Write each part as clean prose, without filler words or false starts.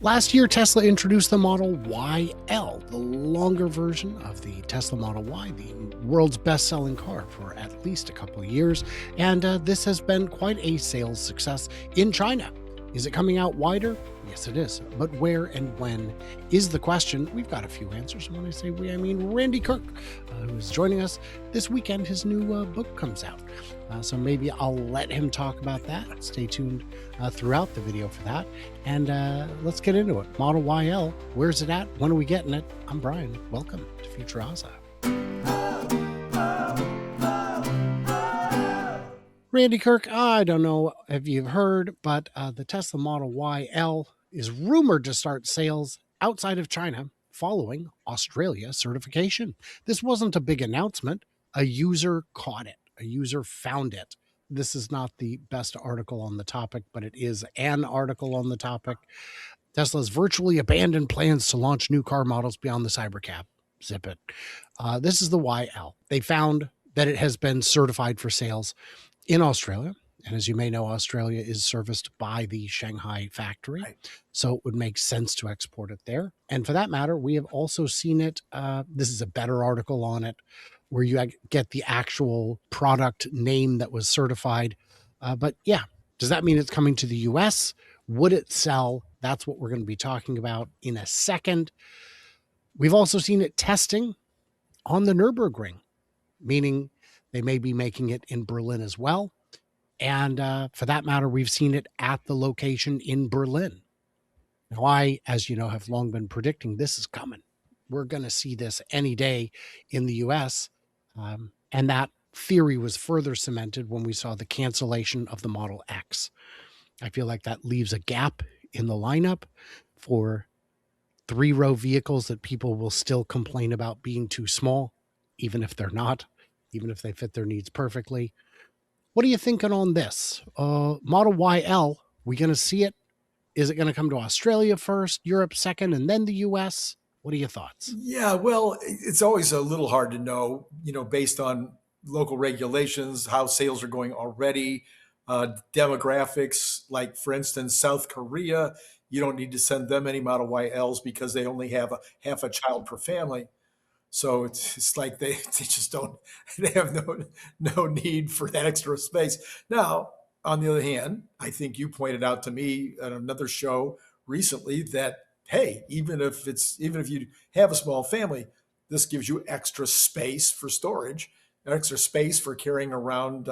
Last year, Tesla introduced the Model YL, the longer version of the Tesla Model Y, the world's best selling car for at least a couple of years. And this has been quite a sales success in China. Is it coming out wider? Yes, it is. But where and when is the question. We've got a few answers. And when I say we, I mean Randy Kirk, who is joining us this weekend. His new book comes out. So maybe I'll let him talk about that. Stay tuned throughout the video for that. And let's get into it. Model YL, where's it at? When are we getting it? I'm Brian. Welcome to Futuraza. Randy Kirk, I don't know if you've heard, but the Tesla Model YL is rumored to start sales outside of China following Australia certification. This wasn't a big announcement. A user caught it. A user found it. This is not the best article on the topic, but it is an article on the topic. Tesla's virtually abandoned plans to launch new car models beyond the Cybercab. Zip it. This is the YL. They found that it has been certified for sales in Australia. And as you may know, Australia is serviced by the Shanghai factory. Right. So it would make sense to export it there. And for that matter, we have also seen it. This is a better article on it where you get the actual product name that was certified. But yeah, does that mean it's coming to the US? Would it sell? That's what we're going to be talking about in a second. We've also seen it testing on the Nürburgring, meaning they may be making it in Berlin as well. And for that matter, we've seen it at the location in Berlin. Now, I, as you know, have long been predicting this is coming. We're going to see this any day in the US. And that theory was further cemented when we saw the cancellation of the Model X. I feel like that leaves a gap in the lineup for three-row vehicles that people will still complain about being too small, even if they're not, even if they fit their needs perfectly. What are you thinking on this? Model YL, we going to see it? Is it going to come to Australia first, Europe second, and then the US? What are your thoughts? Yeah, well, it's always a little hard to know, based on local regulations, how sales are going already, demographics. Like, for instance, South Korea, you don't need to send them any Model YLs because they only have half a child per family. So it's like they just don't, they have no need for that extra space. Now, on the other hand, I think you pointed out to me at another show recently that, hey, even if you have a small family, this gives you extra space for storage, extra space for carrying around,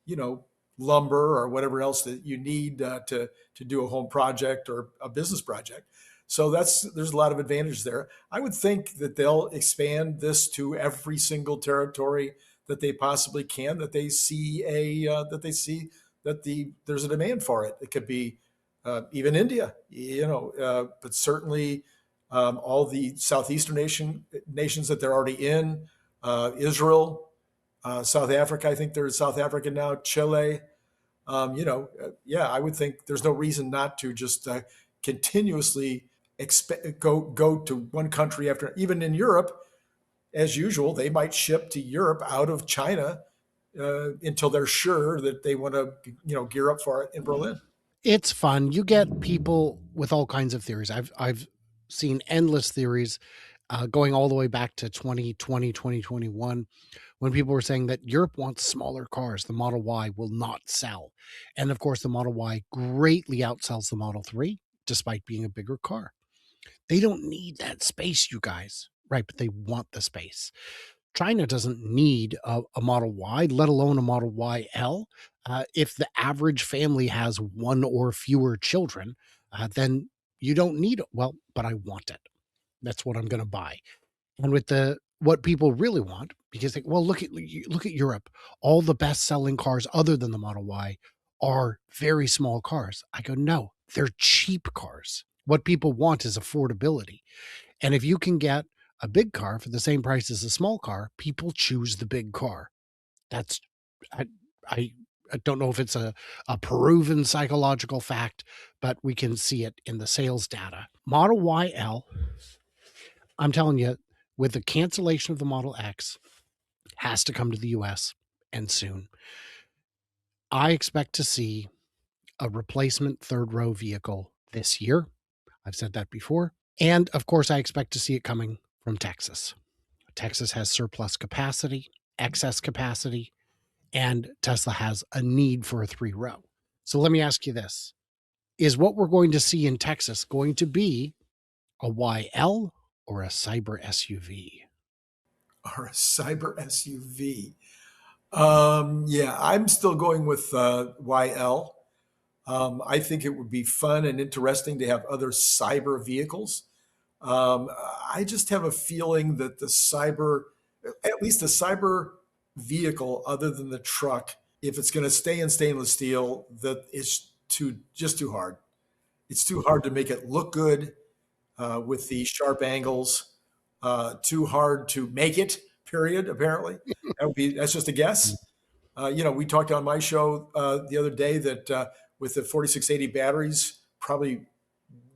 you know, lumber or whatever else that you need to do a home project or a business project. So there's a lot of advantages there. I would think that they'll expand this to every single territory that they possibly can, that they see there's a demand for it. It could be even India, but certainly all the southeastern nations that they're already in, Israel, South Africa. I think there's South Africa now, Chile. Yeah, I would think there's no reason not to just continuously go to one country after. Even in Europe, as usual, they might ship to Europe out of China until they're sure that they want to, gear up for it in Berlin. It's fun. You get people with all kinds of theories. I've seen endless theories going all the way back to 2020, 2021, when people were saying that Europe wants smaller cars. The Model Y will not sell. And of course, the Model Y greatly outsells the Model 3, despite being a bigger car. They don't need that space, you guys, right? But they want the space. China doesn't need a Model Y, let alone a Model YL. If the average family has one or fewer children, then you don't need it. Well, but I want it. That's what I'm going to buy. And with what people really want, because well, look at Europe. All the best-selling cars other than the Model Y are very small cars. I go, no, they're cheap cars. What people want is affordability. And if you can get a big car for the same price as a small car, people choose the big car. That's I I, I don't know if it's a proven psychological fact, but we can see it in the sales data. Model YL, I'm telling you, with the cancellation of the Model X, has to come to the US and soon. I expect to see a replacement third row vehicle this year. I've said that before. And of course, I expect to see it coming from Texas. Texas has surplus capacity, excess capacity, and Tesla has a need for a three row. So let me ask you this: is what we're going to see in Texas going to be a YL or a cyber SUV? Or a cyber SUV. Yeah, I'm still going with YL. I think it would be fun and interesting to have other cyber vehicles. Um, I just have a feeling that at least the cyber vehicle, other than the truck, if it's going to stay in stainless steel, that it's too hard. It's too hard to make it look good with the sharp angles. Too hard to make it. Period. Apparently, that's just a guess. We talked on my show the other day that with the 4680 batteries, probably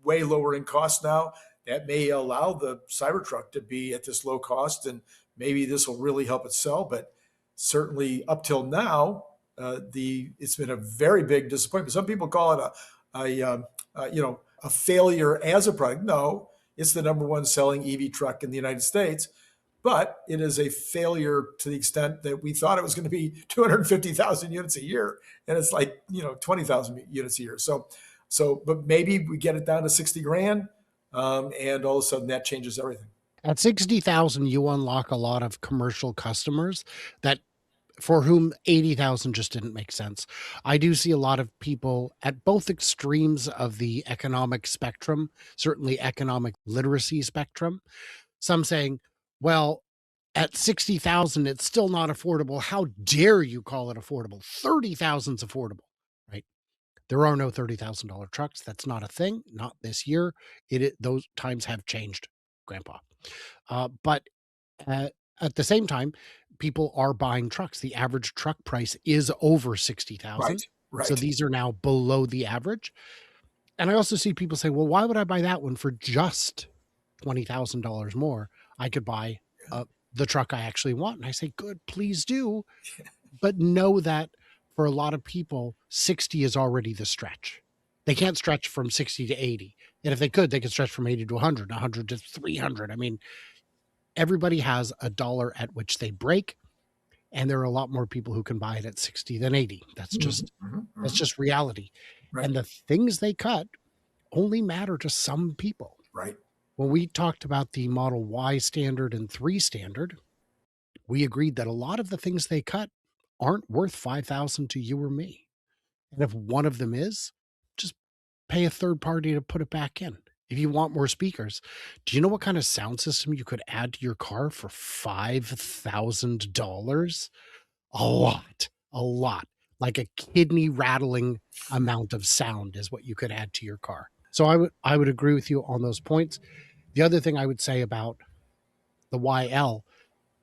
way lower in cost now. That may allow the Cybertruck to be at this low cost, and maybe this will really help it sell. But certainly up till now, the it's been a very big disappointment. Some people call it a failure as a product. No, it's the number one selling EV truck in the United States, but it is a failure to the extent that we thought it was going to be 250,000 units a year, and it's like 20,000 units a year. But maybe we get it down to 60 grand, and all of a sudden that changes everything. At 60,000, you unlock a lot of commercial customers that for whom 80,000 just didn't make sense. I do see a lot of people at both extremes of the economic spectrum, certainly economic literacy spectrum. Some saying, well, at 60,000, it's still not affordable. How dare you call it affordable? 30,000 is affordable, right? There are no $30,000 trucks. That's not a thing. Not this year. Those times have changed, Grandpa. But at the same time, people are buying trucks. The average truck price is over 60,000. Right, So right. these are now below the average. And I also see people say, well, why would I buy that one for just $20,000 more? I could buy the truck I actually want. And I say, good, please do. But know that for a lot of people, 60 is already the stretch. They can't stretch from 60 to 80. And if they could stretch from 80 to 100, 100 to 300. I mean, everybody has a dollar at which they break, and there are a lot more people who can buy it at 60 than 80. That's Mhm, just mhm, that's mhm. just reality. Right, And the things they cut only matter to some people. right. When we talked about the Model Y standard and 3 standard, we agreed that a lot of the things they cut aren't worth 5,000 to you or me. And if one of them is, just pay a third party to put it back in. If you want more speakers, do you know what kind of sound system you could add to your car for $5,000? A lot, a lot. Like a kidney rattling amount of sound is what you could add to your car. So I would agree with you on those points. The other thing I would say about the YL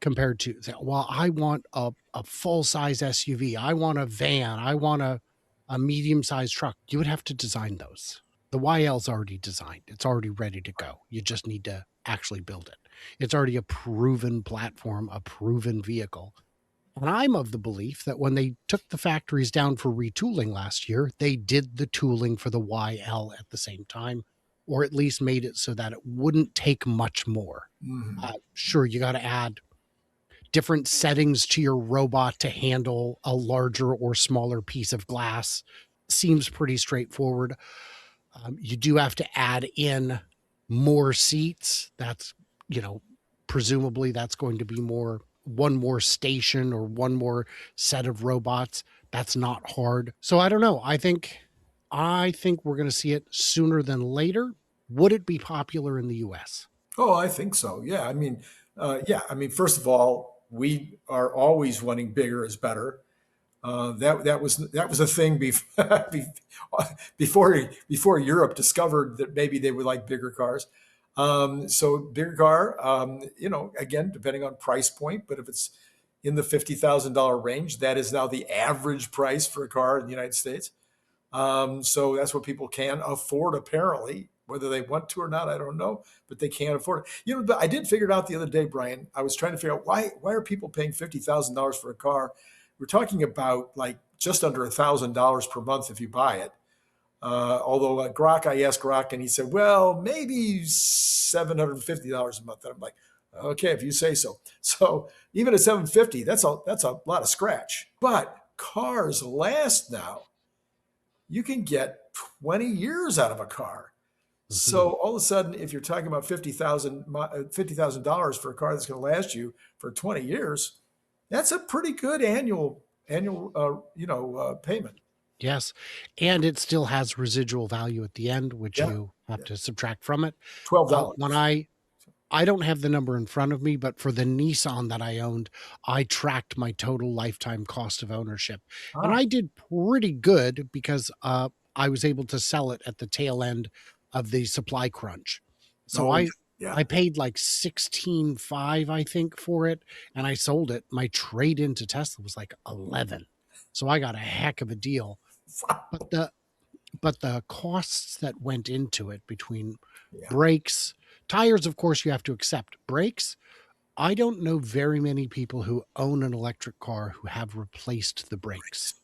compared to, well, I want a full size SUV, I want a van, I want a medium sized truck. You would have to design those. The YL's already designed. It's already ready to go. You just need to actually build it. It's already a proven platform, a proven vehicle. And I'm of the belief that when they took the factories down for retooling last year, they did the tooling for the YL at the same time, or at least made it so that it wouldn't take much more. Mhm. Sure, you got to add different settings to your robot to handle a larger or smaller piece of glass. Seems pretty straightforward. You do have to add in more seats. That's, you know, presumably that's going to be one more station or one more set of robots. That's not hard. So I don't know. I think we're going to see it sooner than later. Would it be popular in the US? Oh, I think so. Yeah. Yeah. I mean, first of all, we are always wanting bigger is better. That was a thing before Europe discovered that maybe they would like bigger cars. So bigger car, again, depending on price point, but if it's in the $50,000 range, that is now the average price for a car in the United States. So that's what people can afford, apparently. Whether they want to or not, I don't know, but they can't afford it. But I did figure it out the other day, Brian. I was trying to figure out why are people paying $50,000 for a car? We're talking about like just under $1,000 per month if you buy it. Although Grok, I asked Grok, and he said, "Well, maybe $750 a month." And I'm like, "Okay, if you say so." So even at 750, that's a lot of scratch. But cars last now. You can get 20 years out of a car. Mhm. So all of a sudden, if you're talking about $50,000 for a car that's going to last you for 20 years, that's a pretty good annual payment. Yes, and it still has residual value at the end, which Yeah, you have yeah. to subtract from it. When $12. I don't have the number in front of me, but for the Nissan that I owned, I tracked my total lifetime cost of ownership, and Ah, I did pretty good because, I was able to sell it at the tail end of the supply crunch. So oh I yeah. paid like 16.5, I think, for it, and I sold it. My trade into Tesla was like 11. So I got a heck of a deal. But the costs that went into it between Yeah. brakes, tires, of course, you have to accept. Brakes, I don't know very many people who own an electric car who have replaced the brakes.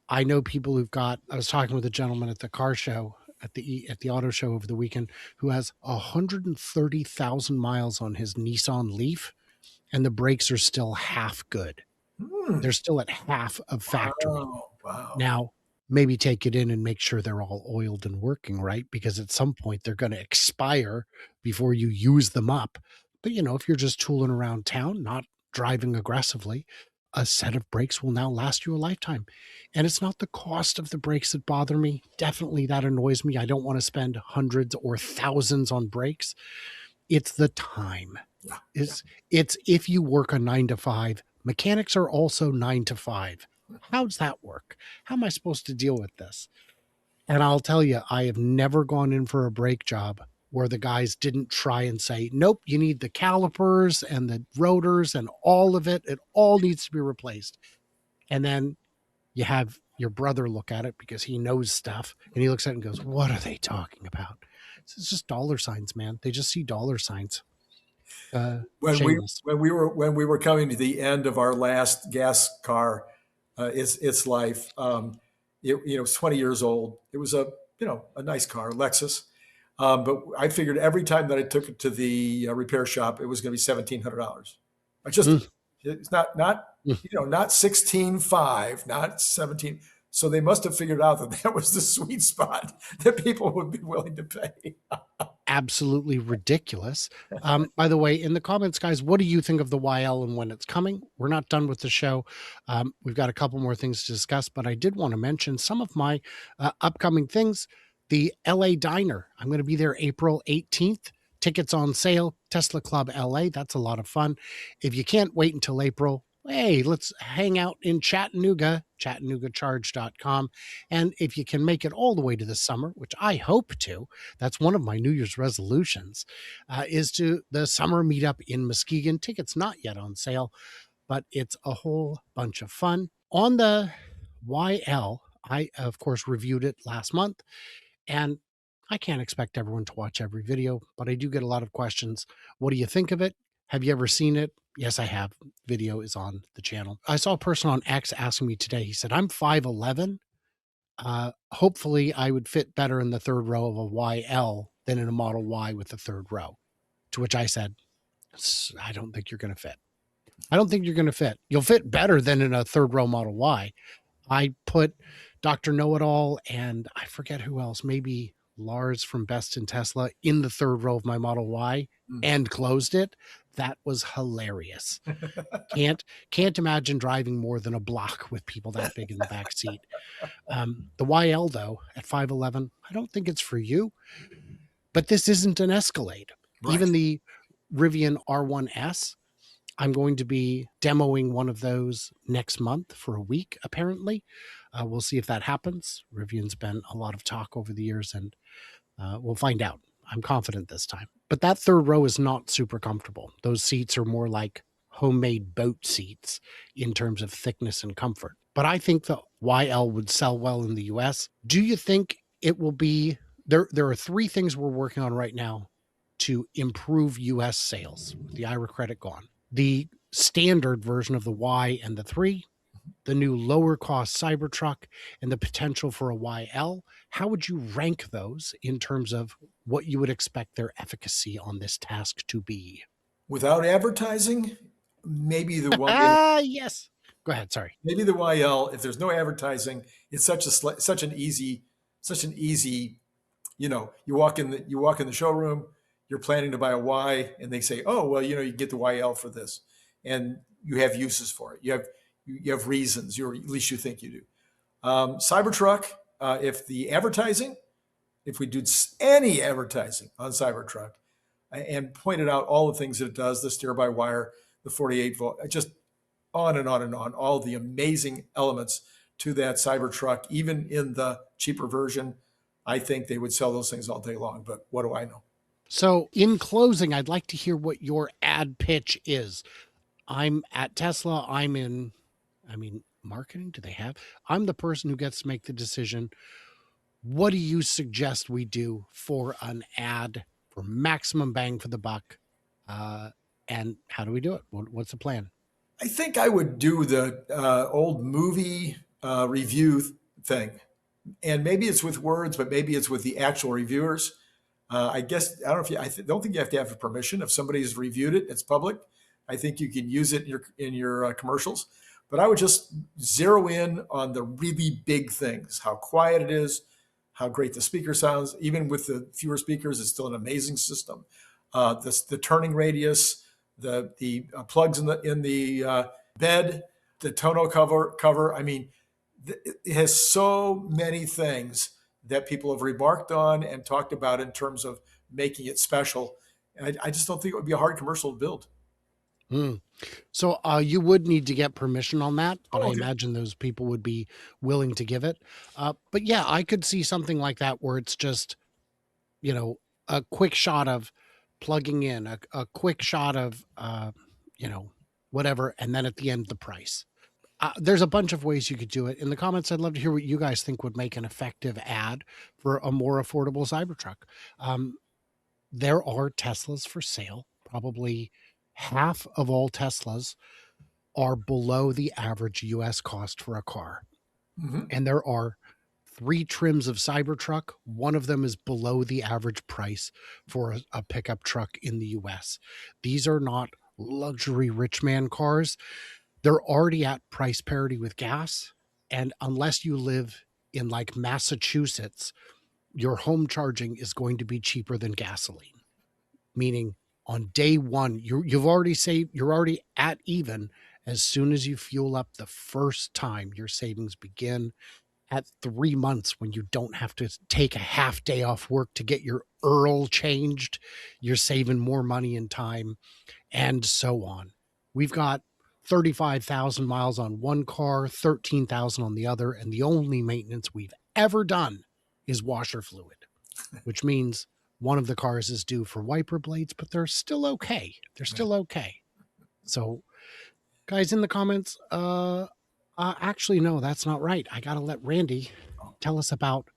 I know people who've got I was talking with a gentleman at the car show at the auto show over the weekend who has 130,000 miles on his Nissan Leaf, and the brakes are still half good. Hmm. They're still at half of factory. Wow. Wow. Now, maybe take it in and make sure they're all oiled and working right, because at some point they're going to expire before you use them up. But if you're just tooling around town, not driving aggressively, a set of brakes will now last you a lifetime. And it's not the cost of the brakes that bother me. Definitely that annoys me. I don't want to spend hundreds or thousands on brakes. It's the time. Yeah. Yeah. It's if you work a 9 to 5, mechanics are also 9 to 5. How does that work? How am I supposed to deal with this? And I'll tell you, I have never gone in for a brake job where the guys didn't try and say, "Nope, you need the calipers and the rotors and all of it. It all needs to be replaced." And then you have your brother look at it because he knows stuff, and he looks at it and goes, "What are they talking about?" It's just dollar signs, man. They just see dollar signs. when we Shameless. when we were coming to the end of our last gas car, its life, it was 20 years old. It was a nice car, Lexus. But I figured every time that I took it to the repair shop, it was going to be $1,700. I just Mm, it's not mm. not 16.5, not 17. So they must have figured out that that was the sweet spot that people would be willing to pay. Absolutely ridiculous. By the way, in the comments, guys, what do you think of the YL and when it's coming? We're not done with the show. We've got a couple more things to discuss, but I did want to mention some of my upcoming things. The LA Diner, I'm going to be there April 18th. Tickets on sale, Tesla Club LA. That's a lot of fun. If you can't wait until April, hey, let's hang out in Chattanooga, chattanooga.charge.com. And if you can make it all the way to the summer, which I hope to, that's one of my New Year's resolutions, is to the summer meetup in Muskegon. Tickets not yet on sale, but it's a whole bunch of fun. On the YL, I, of course, reviewed it last month, and I can't expect everyone to watch every video, but I do get a lot of questions. What do you think of it? Have you ever seen it? Yes, I have. Video is on the channel. I saw a person on X asking me today. He said, "I'm 5'11". Hopefully, I would fit better in the third row of a YL than in a Model Y with the third row." To which I said, "I don't think you're going to fit. I don't think you're going to fit. You'll fit better than in a third row Model Y." I put Dr. Know It All and I forget who else, maybe Lars from Best in Tesla in the third row of my Model Y Mm. and closed it. That was hilarious. Can't imagine driving more than a block with people that big in the back seat. The YL though at 5'11", I don't think it's for you, but this isn't an Escalade. Right. Even the Rivian R1S, I'm going to be demoing one of those next month for a week, apparently. We'll see if that happens. Rivian's been a lot of talk over the years, and we'll find out. I'm confident this time. But that third row is not super comfortable. Those seats are more like homemade boat seats in terms of thickness and comfort. But I think the YL would sell well in the US. Do you think it will be there are three things we're working on right now to improve US sales with the IRA credit gone. The standard version of the Y and the 3, the new lower cost Cybertruck, and the potential for a YL. How would you rank those in terms of what you would expect their efficacy on this task to be? Without advertising, maybe the YL. Ah, yes. Go ahead. Sorry. Maybe the YL. If there's no advertising, it's such an easy. You walk in the showroom. You're planning to buy a Y, and they say, "Oh, well, you can get the YL for this," and you have uses for it. You have reasons. At least you think you do. Cybertruck. If the advertising, if we do any advertising on Cybertruck, and pointed out all the things that it does, the steer by wire, the 48 volt, just on and on and on, all the amazing elements to that Cybertruck, even in the cheaper version, I think they would sell those things all day long. But what do I know? So, in closing, I'd like to hear what your ad pitch is. I'm at Tesla. Marketing, do they have? I'm the person who gets to make the decision. What do you suggest we do for an ad for maximum bang for the buck? And how do we do it? What's the plan? I think I would do the old movie review thing. And maybe it's with words, but maybe it's with the actual reviewers. I guess I don't know if don't think you have to have permission. If somebody's reviewed it, it's public. I think you can use it in your commercials. But I would just zero in on the really big things: how quiet it is, how great the speaker sounds. Even with the fewer speakers, it's still an amazing system. The turning radius, the plugs in the bed, the tonneau cover. I mean, it has so many things that people have remarked on and talked about in terms of making it special. And I just don't think it would be a hard commercial to build. Hmm. So you would need to get permission on that, but Oh, I okay. imagine those people would be willing to give it. But yeah, I could see something like that where it's just, you know, a quick shot of plugging in, a quick shot of, you know, whatever, and then at the end, the price. There's a bunch of ways you could do it. In the comments, I'd love to hear what you guys think would make an effective ad for a more affordable Cybertruck. Um, there are Teslas for sale. Probably half of all Teslas are below the average US cost for a car. Hmm. And there are three trims of Cybertruck. One of them is below the average price for a pickup truck in the US. These are not luxury rich man cars. They're already at price parity with gas. And unless you live in like Massachusetts, your home charging is going to be cheaper than gasoline, meaning on day one, you've already saved, you're already at even. As soon as you fuel up the first time, your savings begin. At 3 months, when you don't have to take a half day off work to get your Earl changed, you're saving more money and time, and so on. We've got 35,000 miles on one car, 13,000 on the other, and the only maintenance we've ever done is washer fluid, which means one of the cars is due for wiper blades, but they're still okay. They're still okay. So, guys in the comments, actually, no, that's not right. I got to let Randy tell us about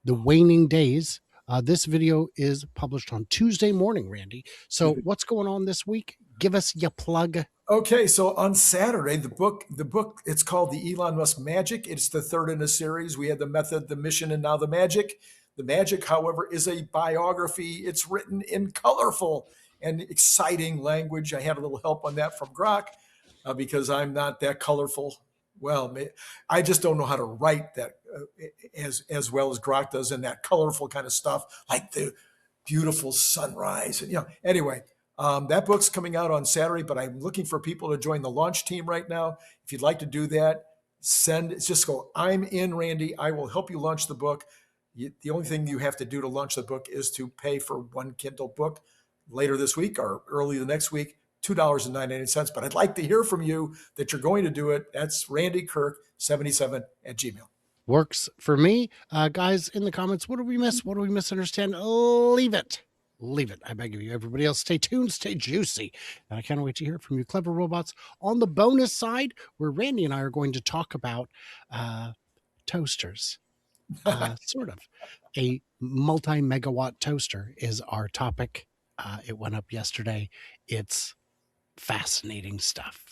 the waning days. This video is published on Tuesday morning, Randy. So, what's going on this week? Give us your plug. Okay, so on Saturday, the book, it's called the Elon Musk Magic. It's the third in a series. We had the method, the mission, and now the magic. The magic, however, is a biography. It's written in colorful and exciting language. I had a little help on that from Grok because I'm not that colorful. Well, I just don't know how to write that as well as Grok does, and that colorful kind of stuff, like the beautiful sunrise. And, anyway, that book's coming out on Saturday, but I'm looking for people to join the launch team right now. If you'd like to do that, just go, I'm in, Randy. I will help you launch the book. The only thing you have to do to launch the book is to pay for one Kindle book later this week or early the next week, $2.99. But I'd like to hear from you that you're going to do it. That's Randy Kirk77 at Gmail. Works for me. Guys in the comments, what do we miss? What do we misunderstand? Leave it. Leave it. I beg of you. Everybody else, stay tuned, stay juicy. And I can't wait to hear from you, clever robots. On the bonus side, where Randy and I are going to talk about toasters. Sort of. A multi megawatt toaster is our topic. It went up yesterday. It's fascinating stuff.